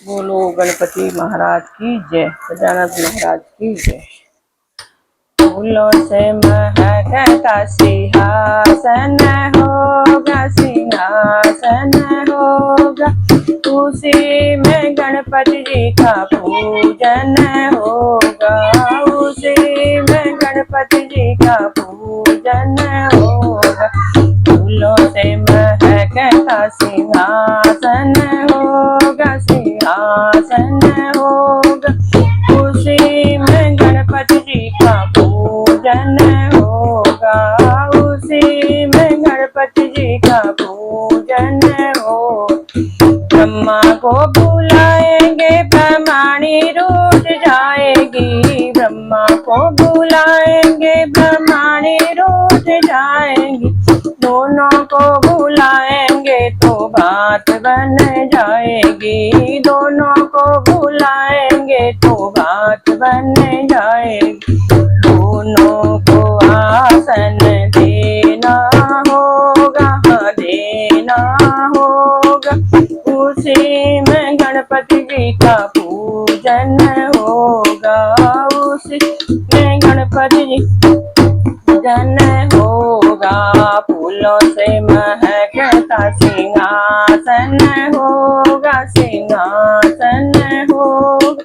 बोलो गणपति महाराज की जय, गजानन महाराज की जय। फूलों से महकता सिंहासन होगा, सिंहासन होगा, उसी में गणपति जी का पूजन होगा, उसी में गणपति जी का पूजन होगा। फूलों से महकता सिंहासन होगा, सिंहासन होगा, उसी में गणपति जी का पूजन होगा, उसी में गणपति जी का पूजन हो। ब्रह्मा को बुलाएंगे ब्रह्माणी रूठ जाएगी, ब्रह्मा को बुलाएंगे ब्रह्माणी रूठ जाएंगी, दोनों को बुलाएंगे तो बात बन जाएगी, दोनों को बुलाएंगे तो बात बन जाएगी। दोनों को आसन देना होगा, देना होगा, उसी में गणपति जी का पूजन होगा, उसी में गणपति जी पूजन होगा। फूलों से महकता सिंहासन होगा, सिंहासन होगा,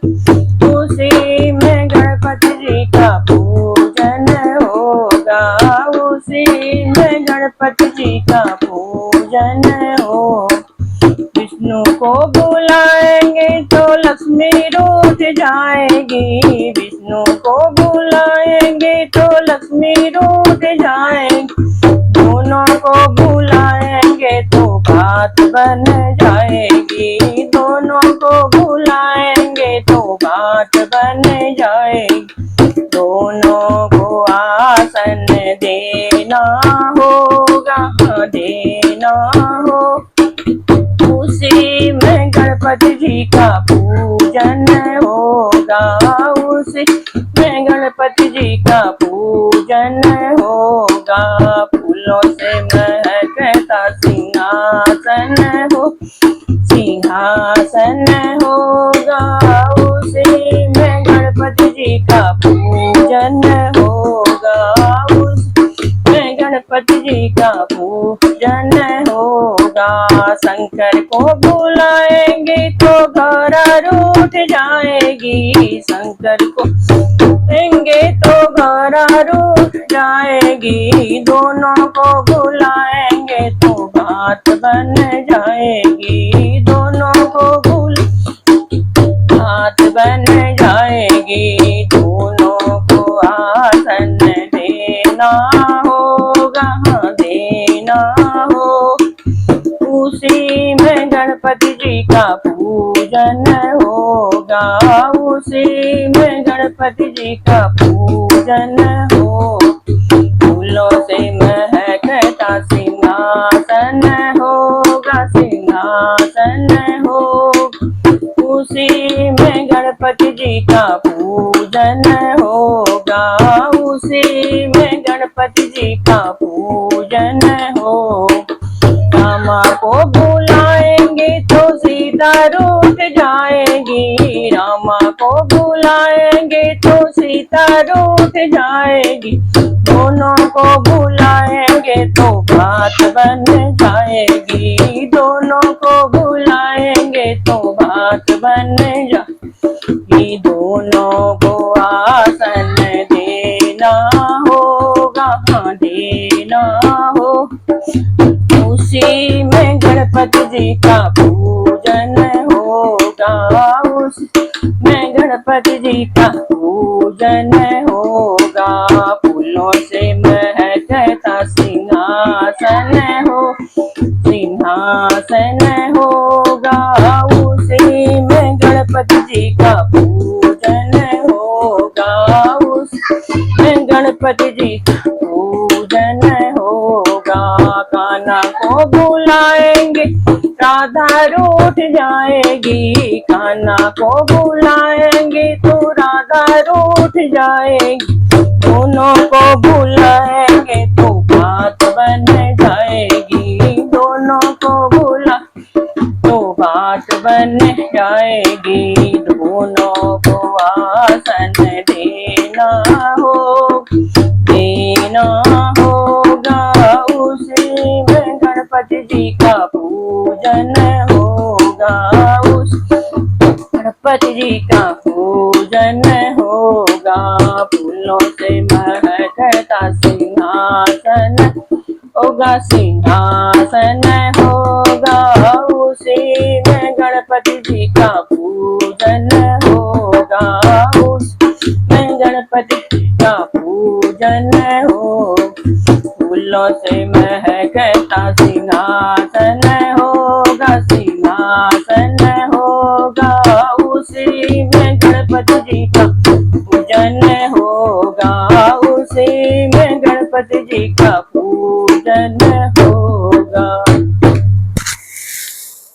उसी में गणपति जी का पूजन होगा, उसी में गणपति जी का पूजन हो। विष्णु को बुलाएंगे तो लक्ष्मी रूठ जाएगी, विष्णु को बुलाएंगे तो लक्ष्मी रूठ जाएगी, दोनों को बुलाएंगे तो बात बन जाएगी, दोनों को बुलाएंगे तो बात बन जाएगी। दोनों को आसन देना होगा, देना हो, उसी में गणपति जी का पूजन होगा, उसी में गणपति जी का पूजन होगा। फूलों से महकता सिंहासन हो, सिंहासन होगा, उसी में गणपति जी का पूजन होगा, उसी में गणपति जी का पूजन होगा। शंकर को बुलाएंगे तो गौरा रूठ जाएगी, शंकर को बुलाएंगे तो गौरा रूठ जाएगी, दोनों को बुलाएंगे तो बात बन जाएगी, दोनों को बात बन जाएगी। दोनों को आसन देना होगा, देना हो, उसी में गणपति जी का पूजन होगा, उसी में गणपति जी का पूजन हो। फूलों से महकता सिंहासन होगा, सिंहासन होगा, उसी में गणपति जी का पूजन होगा, उसी में गणपति जी का पूजन हो। रामा को बुलाएंगे तो सीता रूठ जाएगी, रामा को बुलाएंगे तो सीता रूठ जाएगी, दोनों को बुलाएंगे तो बात बन जाएगी, दोनों को बुलाएंगे तो बात बन जाएगी। दोनों को आसन देना होगा, देना हो, उसी में गणपति जी का पूजन होगा, उसी में गणपति जी का पूजन होगा। फूलों से महकता सिंहासन हो, सिंहासन होगा, उसी में गणपति जी का पूजन होगा, उसी में गणपति जी का पूजन होगा। कान्हा को बुलाएंगे राधा रूठ जाएगी, कान्हा को बुलाएंगे तो राधा रूठ जाएगी, दोनों को बुलाएंगे तो बात बन जाएगी, दोनों को बुला तो बात बन जाएगी, दोनों को आसन देना होगा, उसी में गणपति जी का पूजन होगा, उस गणपति जी का पूजन होगा। फूलों से महकता सिंहासन होगा, सिंहासन होगा, उसी में गणपति जी का पूजन होगा, उसमें गणपति जी का पूजन हो। फूलों से महकता सिंहासन होगा, सिंहासन